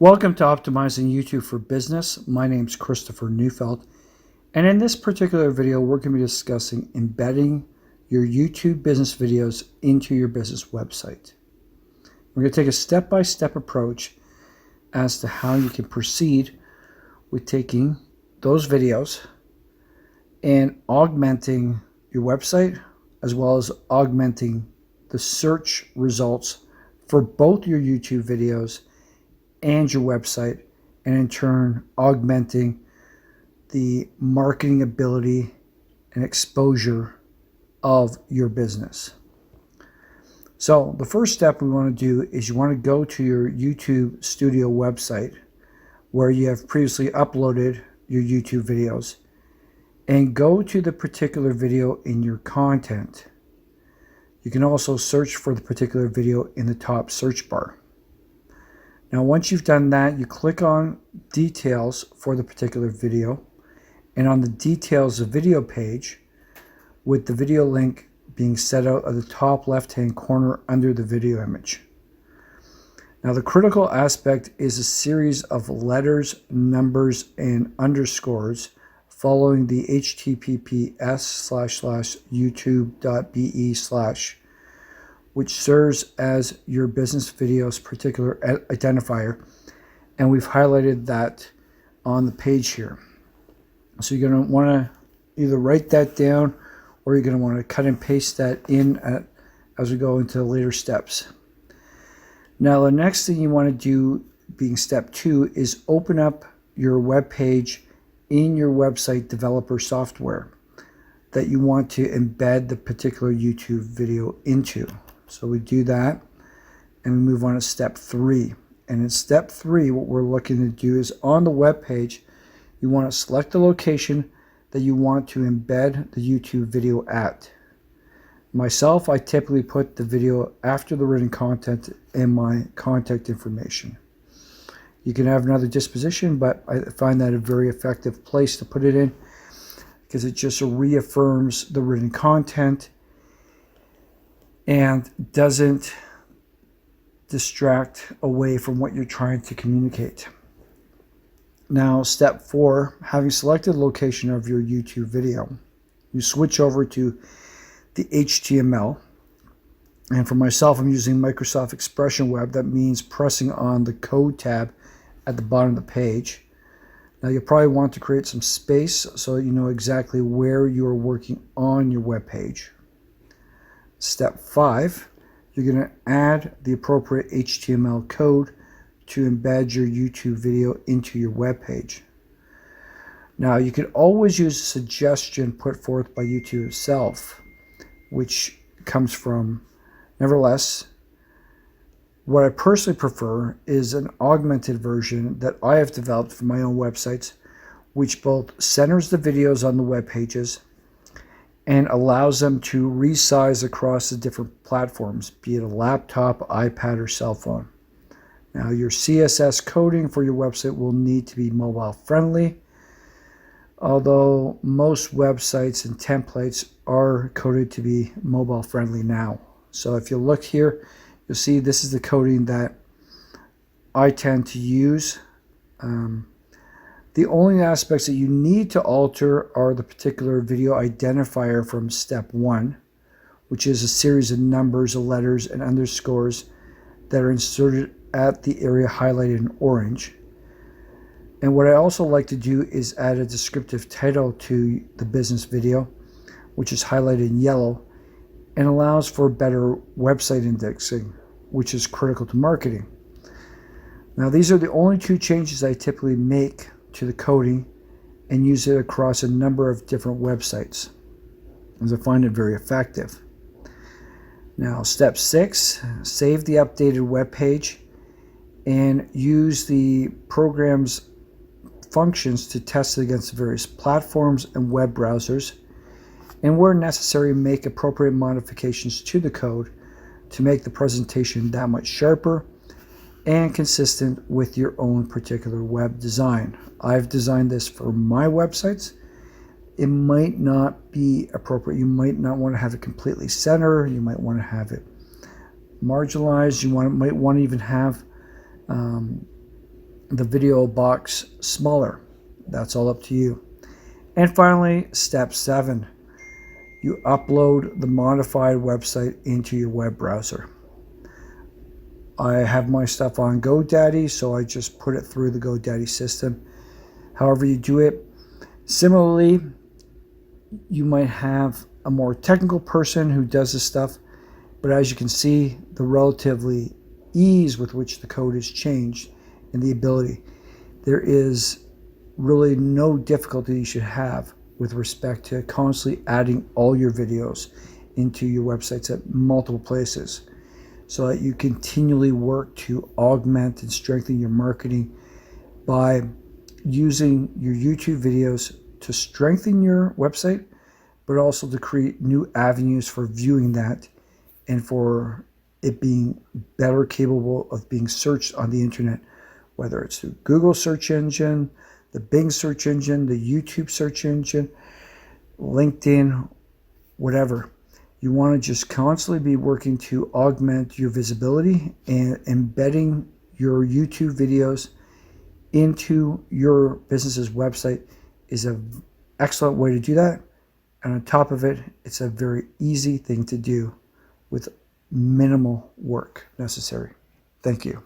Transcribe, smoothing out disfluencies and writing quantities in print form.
Welcome to Optimizing YouTube for Business. My name is Christopher Neufeld, and in this particular video, we're going to be discussing embedding your YouTube business videos into your business website. We're going to take a step-by-step approach as to how you can proceed with taking those videos and augmenting your website, as well as augmenting the search results for both your YouTube videos and your website, and in turn augmenting the marketing ability and exposure of your business. So the first step we want to do is you want to go to your YouTube Studio website where you have previously uploaded your YouTube videos and go to the particular video in your content. You can also search for the particular video in the top search bar. Now, once you've done that, you click on details for the particular video, and on the details of video page, with the video link being set out at the top left-hand corner under the video image. Now, the critical aspect is a series of letters, numbers, and underscores following the https://youtube.be/ which serves as your business video's particular identifier, and we've highlighted that on the page here. So you're going to want to either write that down, or you're going to want to cut and paste that in as we go into later steps. Now, the next thing you want to do, being step 2, is open up your web page in your website developer software that you want to embed the particular YouTube video into. So we do that and we move on to step 3. And in step 3, what we're looking to do is on the web page, you want to select the location that you want to embed the YouTube video at. Myself, I typically put the video after the written content and my contact information. You can have another disposition, but I find that a very effective place to put it in because it just reaffirms the written content and doesn't distract away from what you're trying to communicate. Now, step 4, having selected the location of your YouTube video, you switch over to the HTML. And for myself, I'm using Microsoft Expression Web. That means pressing on the code tab at the bottom of the page. Now, you'll probably want to create some space so that you know exactly where you're working on your web page. Step 5, you're going to add the appropriate HTML code to embed your YouTube video into your web page. Now, you can always use a suggestion put forth by YouTube itself, which comes from, nevertheless, what I personally prefer is an augmented version that I have developed for my own websites, which both centers the videos on the web pages and allows them to resize across the different platforms, be it a laptop, iPad, or cell phone. Now, your CSS coding for your website will need to be mobile friendly, although most websites and templates are coded to be mobile friendly now. So if you look here, you'll see this is the coding that I tend to use. The only aspects that you need to alter are the particular video identifier from step 1, which is a series of numbers, letters, and underscores that are inserted at the area highlighted in orange. And what I also like to do is add a descriptive title to the business video, which is highlighted in yellow, and allows for better website indexing, which is critical to marketing. Now, these are the only 2 changes I typically make to the coding and use it across a number of different websites, as I find it very effective. Now, step 6, save the updated web page and use the program's functions to test it against various platforms and web browsers, and where necessary, make appropriate modifications to the code to make the presentation that much sharper and consistent with your own particular web design. I've designed this for my websites. It might not be appropriate. You might not want to have it completely center. You might want to have it marginalized. You might want to even have the video box smaller. That's all up to you. And finally, step 7, you upload the modified website into your web browser. I have my stuff on GoDaddy, so I just put it through the GoDaddy system. However you do it. Similarly, you might have a more technical person who does this stuff, but as you can see, the relatively ease with which the code is changed and the ability, there is really no difficulty you should have with respect to constantly adding all your videos into your websites at multiple places, so that you continually work to augment and strengthen your marketing by using your YouTube videos to strengthen your website, but also to create new avenues for viewing that and for it being better capable of being searched on the internet, whether it's through Google search engine, the Bing search engine, the YouTube search engine, LinkedIn, whatever. You want to just constantly be working to augment your visibility, and embedding your YouTube videos into your business's website is an excellent way to do that. And on top of it, it's a very easy thing to do with minimal work necessary. Thank you.